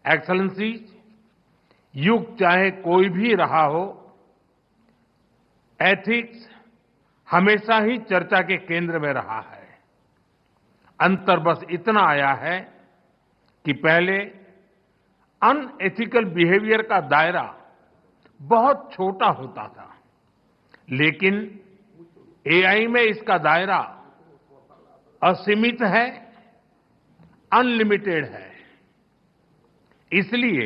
Excellency, युग चाहे कोई भी रहा हो, एथिक्स हमेशा ही चर्चा के केंद्र में रहा है। अंतर बस इतना आया है कि पहले अनएथिकल बिहेवियर का दायरा बहुत छोटा होता था, लेकिन एआई में इसका दायरा असीमित है, अनलिमिटेड है। इसलिए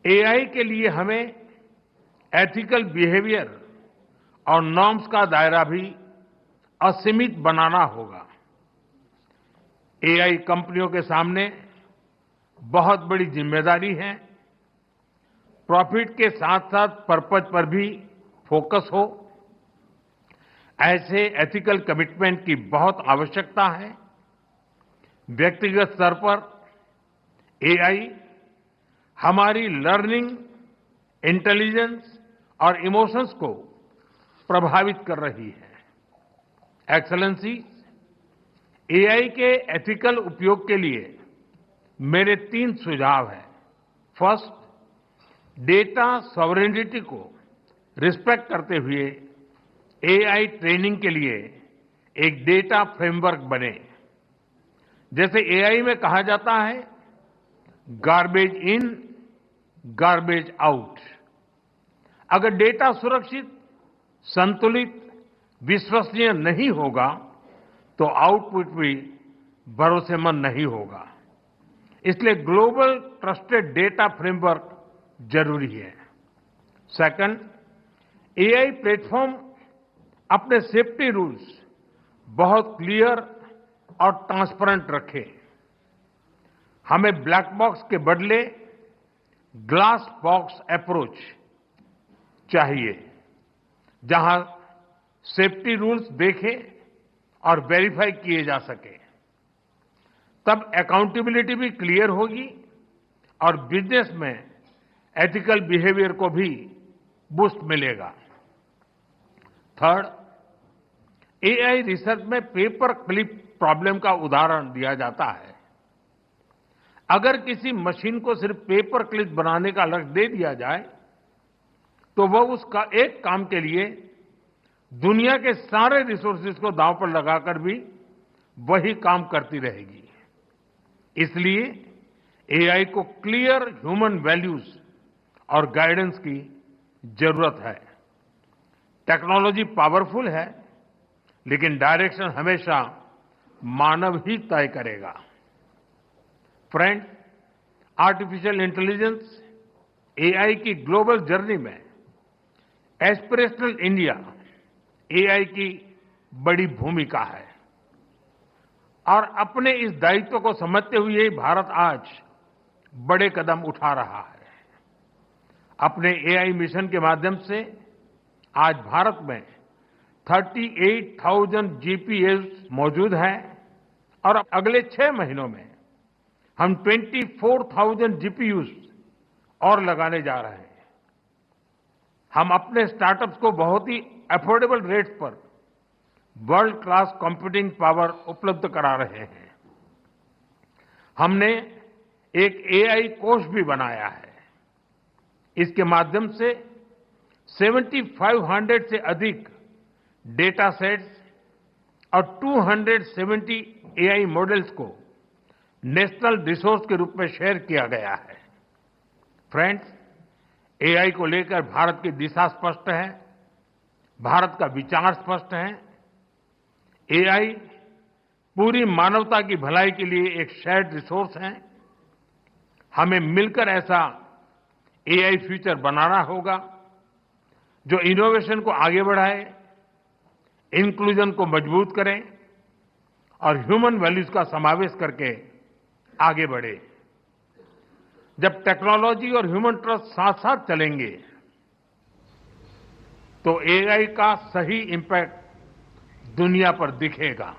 एआई के लिए हमें एथिकल बिहेवियर और नॉर्म्स का दायरा भी असीमित बनाना होगा। एआई कंपनियों के सामने बहुत बड़ी जिम्मेदारी है। प्रॉफिट के साथ साथ पर्पज पर भी फोकस हो, ऐसे एथिकल कमिटमेंट की बहुत आवश्यकता है। व्यक्तिगत स्तर पर एआई हमारी लर्निंग, इंटेलिजेंस और इमोशंस को प्रभावित कर रही है। एक्सेलेंसी, एआई के एथिकल उपयोग के लिए मेरे 3 सुझाव हैं। फर्स्ट, डेटा सॉवरेनिटी को रिस्पेक्ट करते हुए एआई ट्रेनिंग के लिए एक डेटा फ्रेमवर्क बने। जैसे एआई में कहा जाता है, गार्बेज इन, गार्बेज आउट। अगर डेटा सुरक्षित, संतुलित, विश्वसनीय नहीं होगा तो आउटपुट भी भरोसेमंद नहीं होगा। इसलिए ग्लोबल ट्रस्टेड डेटा फ्रेमवर्क जरूरी है। सेकंड, एआई प्लेटफॉर्म अपने सेफ्टी रूल्स बहुत क्लियर और ट्रांसपेरेंट रखे। हमें ब्लैक बॉक्स के बदले ग्लास बॉक्स अप्रोच चाहिए, जहां सेफ्टी रूल्स देखे और वेरीफाई किए जा सके। तब अकाउंटेबिलिटी भी क्लियर होगी और बिजनेस में एथिकल बिहेवियर को भी बूस्ट मिलेगा। थर्ड, एआई रिसर्च में पेपर क्लिप प्रॉब्लम का उदाहरण दिया जाता है। अगर किसी मशीन को सिर्फ पेपर क्लिप बनाने का लक्ष्य दे दिया जाए तो वह उसका एक काम के लिए दुनिया के सारे रिसोर्सेज को दांव पर लगाकर भी वही काम करती रहेगी। इसलिए एआई को क्लियर ह्यूमन वैल्यूज और गाइडेंस की जरूरत है। टेक्नोलॉजी पावरफुल है, लेकिन डायरेक्शन हमेशा मानव ही तय करेगा। फ्रेंड, आर्टिफिशियल इंटेलिजेंस, एआई की ग्लोबल जर्नी में एस्पिरेशनल इंडिया एआई की बड़ी भूमिका है और अपने इस दायित्व को समझते हुए भारत आज बड़े कदम उठा रहा है। अपने एआई मिशन के माध्यम से आज भारत में 38,000 जीपीएस मौजूद हैं और अगले 6 महीनों में हम 24,000 जीपीयूज और लगाने जा रहे हैं। हम अपने स्टार्टअप्स को बहुत ही अफोर्डेबल रेट्स पर वर्ल्ड क्लास कंप्यूटिंग पावर उपलब्ध करा रहे हैं। हमने एक एआई कोष भी बनाया है। इसके माध्यम से 7,500 से अधिक डेटा सेट्स और 270 एआई मॉडल्स को नेशनल रिसोर्स के रूप में शेयर किया गया है। फ्रेंड्स, एआई को लेकर भारत की दिशा स्पष्ट है, भारत का विचार स्पष्ट है। एआई पूरी मानवता की भलाई के लिए एक शेयर्ड रिसोर्स है। हमें मिलकर ऐसा एआई फ्यूचर बनाना होगा जो इनोवेशन को आगे बढ़ाए, इंक्लूजन को मजबूत करें और ह्यूमन वैल्यूज का समावेश करके आगे बढ़े। जब टेक्नोलॉजी और ह्यूमन ट्रस्ट साथ साथ चलेंगे तो एआई का सही इंपैक्ट दुनिया पर दिखेगा।